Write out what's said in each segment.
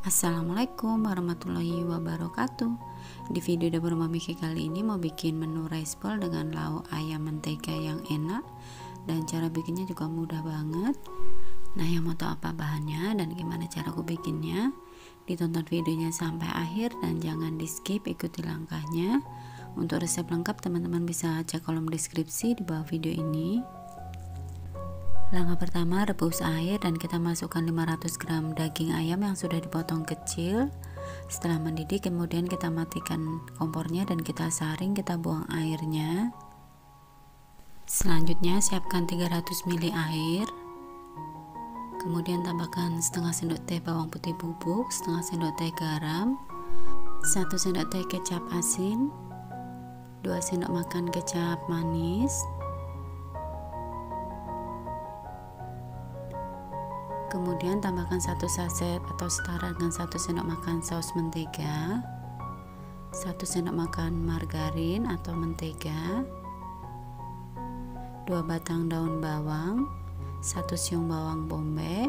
Assalamualaikum warahmatullahi wabarakatuh. Di video dapur Mami Ki kali ini mau bikin menu rice bowl dengan lauk ayam mentega yang enak, dan cara bikinnya juga mudah banget. Nah, yang mau tahu apa bahannya dan gimana cara aku bikinnya, ditonton videonya sampai akhir dan jangan di skip, ikuti langkahnya. Untuk resep lengkap teman-teman bisa cek kolom deskripsi di bawah video ini. Langkah pertama, rebus air dan kita masukkan 500 gram daging ayam yang sudah dipotong kecil. Setelah mendidih, kemudian kita matikan kompornya dan kita saring, kita buang airnya. Selanjutnya siapkan 300 ml air. Kemudian tambahkan setengah sendok teh bawang putih bubuk, setengah sendok teh garam, 1 sendok teh kecap asin, 2 sendok makan kecap manis, kemudian tambahkan 1 saset atau setara dengan 1 sendok makan saus mentega, 1 sendok makan margarin atau mentega, 2 batang daun bawang, 1 siung bawang bombay,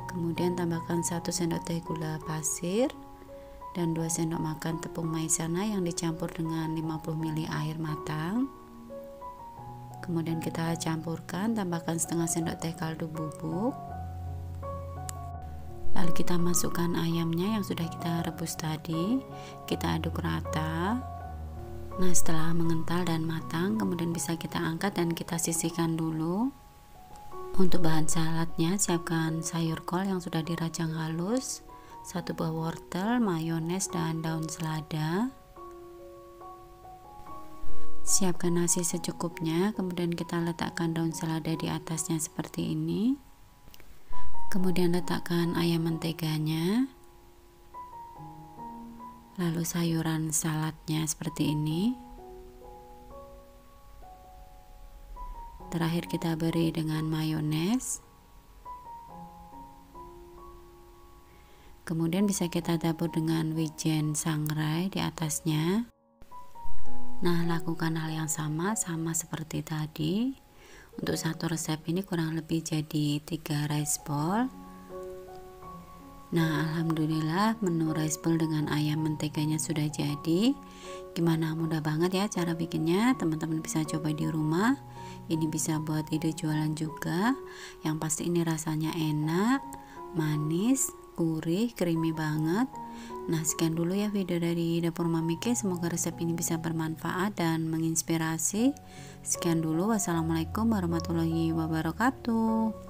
kemudian tambahkan 1 sendok teh gula pasir dan 2 sendok makan tepung maizena yang dicampur dengan 50 ml air matang. Kemudian kita campurkan, tambahkan setengah sendok teh kaldu bubuk. Lalu kita masukkan ayamnya yang sudah kita rebus tadi, kita aduk rata. Nah, setelah mengental dan matang, kemudian bisa kita angkat dan kita sisihkan dulu. Untuk bahan saladnya, siapkan sayur kol yang sudah dirajang halus, 1 buah wortel, mayones, dan daun selada. Siapkan nasi secukupnya, kemudian kita letakkan daun selada di atasnya seperti ini. Kemudian letakkan ayam menteganya, lalu sayuran saladnya seperti ini. Terakhir kita beri dengan mayones. Kemudian bisa kita tabur dengan wijen sangrai di atasnya. Nah, lakukan hal yang sama seperti tadi. Untuk satu resep ini kurang lebih jadi 3 rice bowl. Nah, alhamdulillah menu rice bowl dengan ayam menteganya sudah jadi. Gimana, mudah banget ya cara bikinnya, teman-teman bisa coba di rumah. Ini bisa buat ide jualan juga. Yang pasti ini rasanya enak, manis, gurih, creamy banget. Nah, sekian dulu ya video dari dapur Mami Ki. Semoga resep ini bisa bermanfaat dan menginspirasi. Sekian dulu, wassalamualaikum warahmatullahi wabarakatuh.